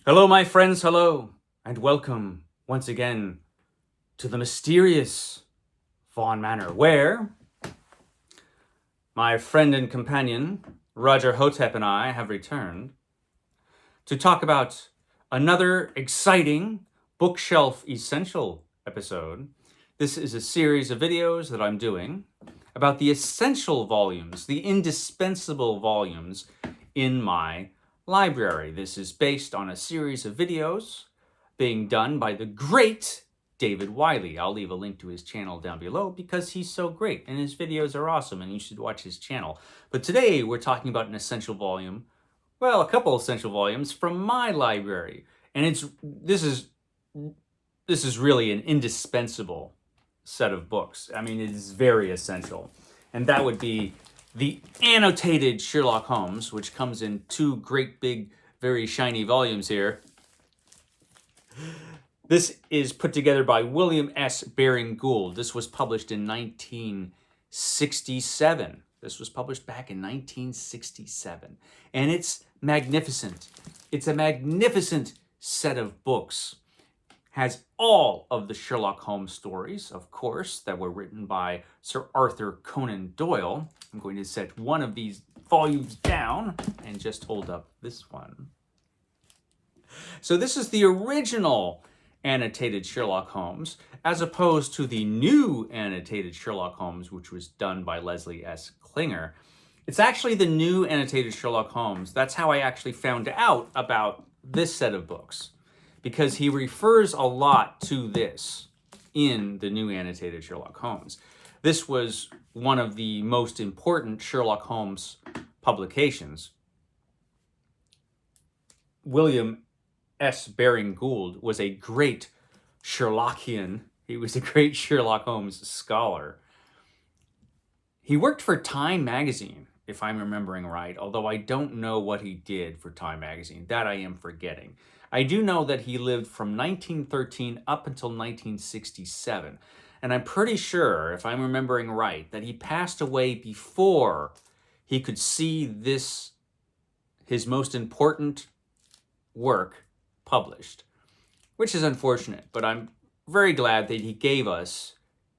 Hello, my friends, hello, and welcome once again to the mysterious Vaughan Manor, where my friend and companion, Roger Hotep, and I have returned to talk about another exciting bookshelf essential episode. This is a series of videos that I'm doing about the essential volumes, the indispensable volumes in my library. This is based on a series of videos being done by the great David Wiley. I'll leave a link to his channel down below because he's so great and his videos are awesome and you should watch his channel. But today we're talking about an essential volume, well, a couple essential volumes from my library. And this is really an indispensable set of books. I mean, it is very essential. And that would be the Annotated Sherlock Holmes, which comes in two great big, very shiny volumes here. This is put together by William S. Baring-Gould. This was published in 1967. This was published back in 1967. And it's magnificent. It's a magnificent set of books. Has all of the Sherlock Holmes stories, of course, that were written by Sir Arthur Conan Doyle. I'm going to set one of these volumes down and just hold up this one. So this is the original Annotated Sherlock Holmes, as opposed to the new Annotated Sherlock Holmes, which was done by Leslie S. Klinger. It's actually the new Annotated Sherlock Holmes. That's how I actually found out about this set of books, because he refers a lot to this in the new Annotated Sherlock Holmes. This was one of the most important Sherlock Holmes publications. William S. Baring-Gould was a great Sherlockian. He was a great Sherlock Holmes scholar. He worked for Time magazine, if I'm remembering right, although I don't know what he did for Time magazine. That I am forgetting. I do know that he lived from 1913 up until 1967. And I'm pretty sure, if I'm remembering right, that he passed away before he could see this, his most important work, published, which is unfortunate, but I'm very glad that he gave us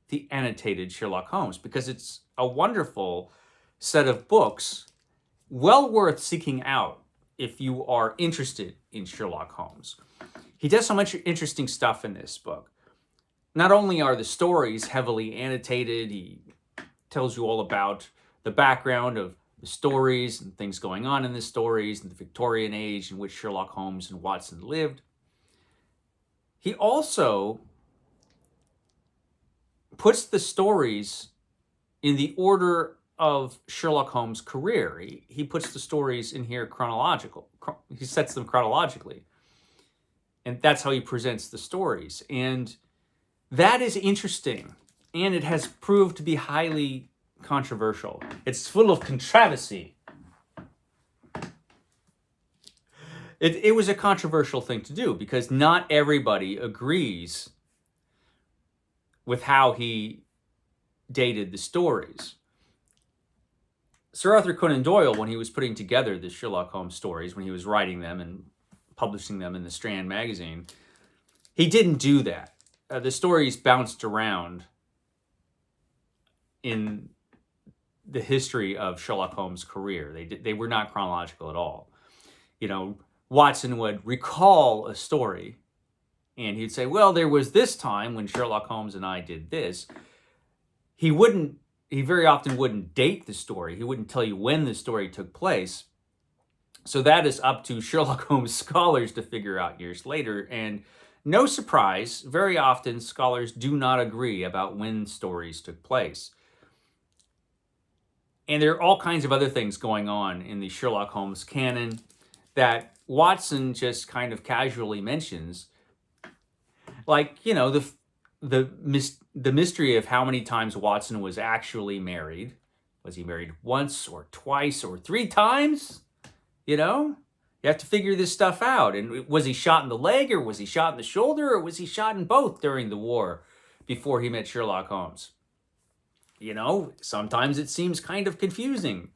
the Annotated Sherlock Holmes, because it's a wonderful set of books, well worth seeking out if you are interested in Sherlock Holmes. He does so much interesting stuff in this book. Not only are the stories heavily annotated, he tells you all about the background of the stories and things going on in the stories and the Victorian age in which Sherlock Holmes and Watson lived. He also puts the stories in the order of Sherlock Holmes' career. He puts the stories in here chronological. He sets them chronologically. And that's how he presents the stories. And that is interesting. And it has proved to be highly controversial. It's full of controversy. It was a controversial thing to do because not everybody agrees with how he dated the stories. Sir Arthur Conan Doyle, when he was putting together the Sherlock Holmes stories, when he was writing them and publishing them in the Strand magazine, he didn't do that. The stories bounced around in the history of Sherlock Holmes' career. They were not chronological at all. You know, Watson would recall a story and he'd say, well, there was this time when Sherlock Holmes and I did this. He very often wouldn't date the story. He wouldn't tell you when the story took place. So that is up to Sherlock Holmes scholars to figure out years later. And no surprise, very often scholars do not agree about when stories took place. And there are all kinds of other things going on in the Sherlock Holmes canon that Watson just kind of casually mentions. Like, you know, the mystery of how many times Watson was actually married. Was he married once or twice or three times? You know, you have to figure this stuff out. And was he shot in the leg, or was he shot in the shoulder, or was he shot in both during the war before he met Sherlock Holmes? You know, sometimes it seems kind of confusing.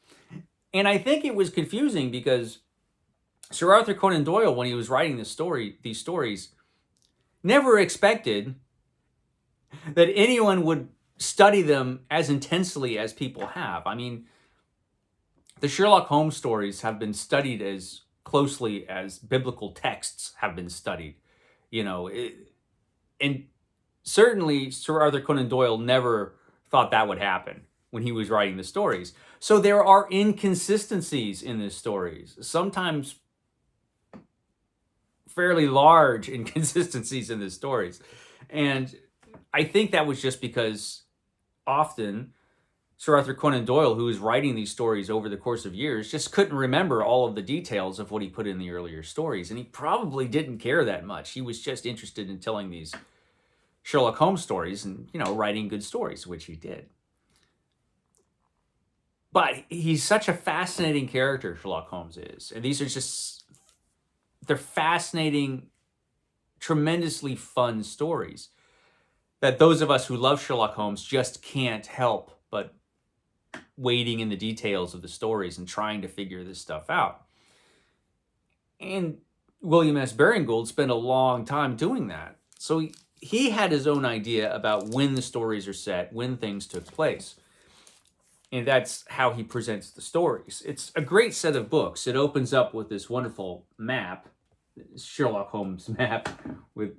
And I think it was confusing because Sir Arthur Conan Doyle, when he was writing these stories, never expected that anyone would study them as intensely as people have. I mean, the Sherlock Holmes stories have been studied as closely as biblical texts have been studied. And certainly Sir Arthur Conan Doyle never thought that would happen when he was writing the stories. So there are inconsistencies in the stories, sometimes fairly large inconsistencies in the stories. And I think that was just because often Sir Arthur Conan Doyle, who was writing these stories over the course of years, just couldn't remember all of the details of what he put in the earlier stories. And he probably didn't care that much. He was just interested in telling these Sherlock Holmes stories and, writing good stories, which he did. But he's such a fascinating character, Sherlock Holmes is. And these are just, they're fascinating, tremendously fun stories that those of us who love Sherlock Holmes just can't help but wading in the details of the stories and trying to figure this stuff out. And William S. Baring-Gould spent a long time doing that. So he had his own idea about when the stories are set, when things took place. And that's how he presents the stories. It's a great set of books. It opens up with this wonderful map, Sherlock Holmes map, with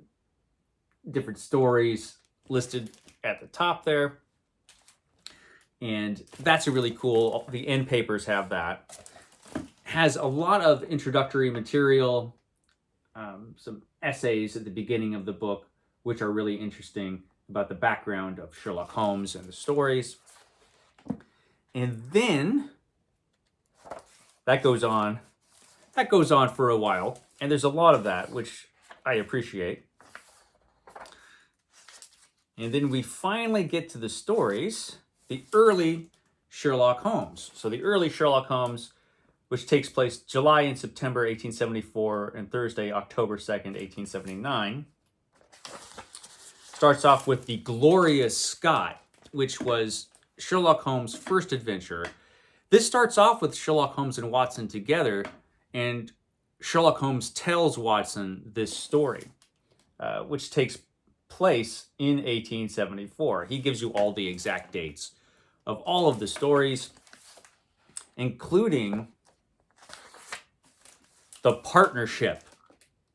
different stories listed at the top there. And that's a really cool, the end papers have that. Has a lot of introductory material, some essays at the beginning of the book, which are really interesting about the background of Sherlock Holmes and the stories. And then that goes on for a while. And there's a lot of that, which I appreciate. And then we finally get to the stories, the early Sherlock Holmes. So the early Sherlock Holmes, which takes place July and September 1874 and Thursday, October 2nd, 1879, starts off with the Glorious Scot, which was Sherlock Holmes' first adventure. This starts off with Sherlock Holmes and Watson together, and Sherlock Holmes tells Watson this story, which takes place in 1874. He gives you all the exact dates of all of the stories, including the partnership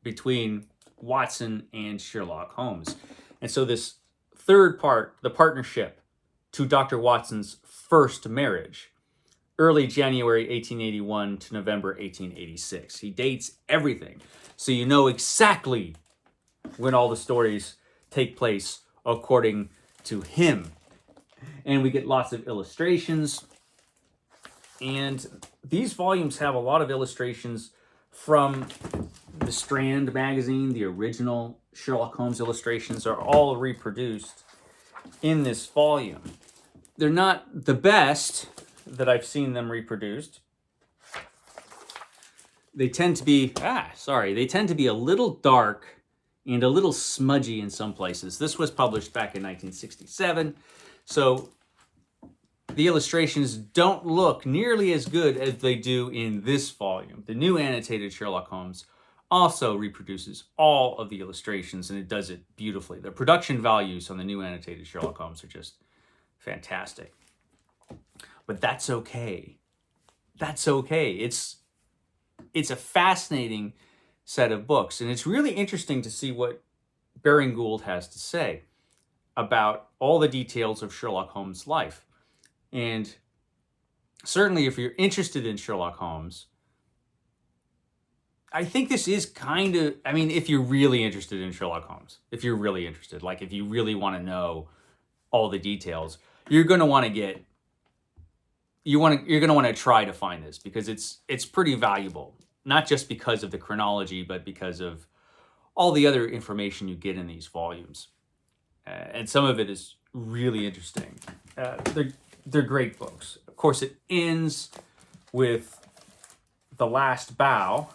between Watson and Sherlock Holmes. And so this third part, the partnership to Dr. Watson's first marriage, early January 1881 to November 1886. He dates everything, so you know exactly when all the stories take place according to him. And we get lots of illustrations. And these volumes have a lot of illustrations from the Strand magazine. The original Sherlock Holmes illustrations are all reproduced in this volume. They're not the best that I've seen them reproduced. They tend to be, they tend to be a little dark and a little smudgy in some places. This was published back in 1967, so the illustrations don't look nearly as good as they do in this volume. The new annotated Sherlock Holmes also reproduces all of the illustrations, and it does it beautifully. The production values on the new annotated Sherlock Holmes are just fantastic. But that's okay. That's okay. It's a fascinating set of books, and it's really interesting to see what Baring-Gould has to say about all the details of Sherlock Holmes' life. And certainly if you're interested in Sherlock Holmes, I think this is if you're really interested in Sherlock Holmes, if you're really interested, like if you really want to know all the details, you're going to want to try to find this, because it's pretty valuable, not just because of the chronology, but because of all the other information you get in these volumes. And some of it is really interesting. They're great books. Of course, it ends with The Last Bow.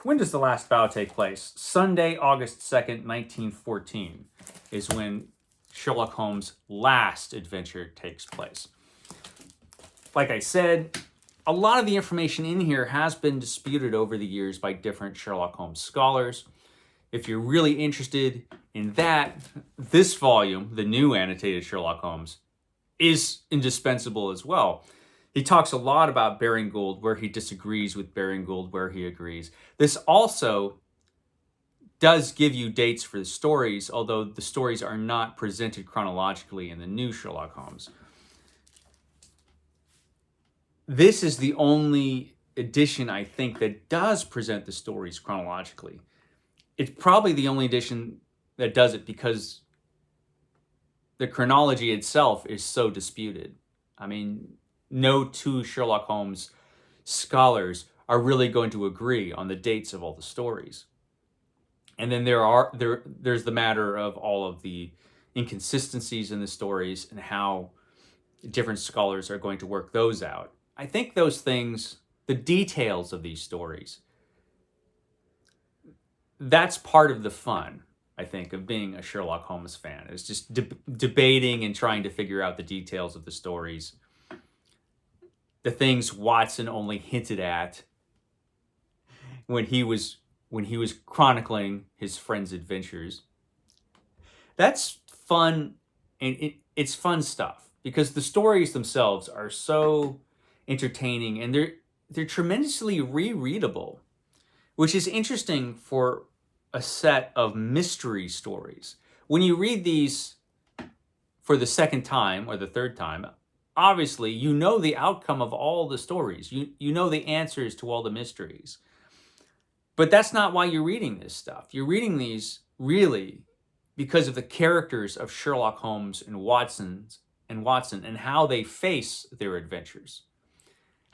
When does The Last Bow take place? Sunday, August 2nd, 1914 is when Sherlock Holmes' last adventure takes place. Like I said, a lot of the information in here has been disputed over the years by different Sherlock Holmes scholars. If you're really interested in that, this volume, the new annotated Sherlock Holmes, is indispensable as well. He talks a lot about Baring-Gould, where he disagrees with Baring-Gould, where he agrees. This also does give you dates for the stories, although the stories are not presented chronologically in the new Sherlock Holmes. This is the only edition, I think, that does present the stories chronologically. It's probably the only edition that does it because the chronology itself is so disputed. I mean, no two Sherlock Holmes scholars are really going to agree on the dates of all the stories. And then there's the matter of all of the inconsistencies in the stories and how different scholars are going to work those out. I think those things, the details of these stories, that's part of the fun, I think, of being a Sherlock Holmes fan. Is just debating and trying to figure out the details of the stories. The things Watson only hinted at when he was chronicling his friend's adventures. That's fun, and it's fun stuff because the stories themselves are so entertaining and they're tremendously rereadable, which is interesting for a set of mystery stories. When you read these for the second time or the third time, obviously you know the outcome of all the stories. You know the answers to all the mysteries. But that's not why you're reading this stuff. You're reading these really because of the characters of Sherlock Holmes and Watson and how they face their adventures.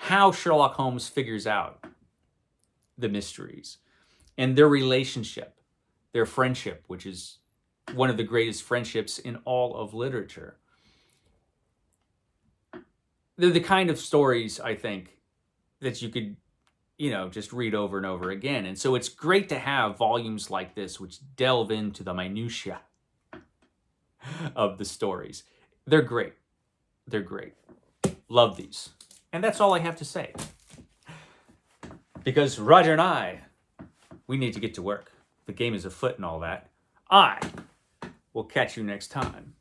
How Sherlock Holmes figures out the mysteries and their relationship, their friendship, which is one of the greatest friendships in all of literature. They're the kind of stories, I think, that you could, just read over and over again. And so it's great to have volumes like this, which delve into the minutiae of the stories. They're great. They're great. Love these. And that's all I have to say. Because Roger and I, we need to get to work. The game is afoot and all that. I will catch you next time.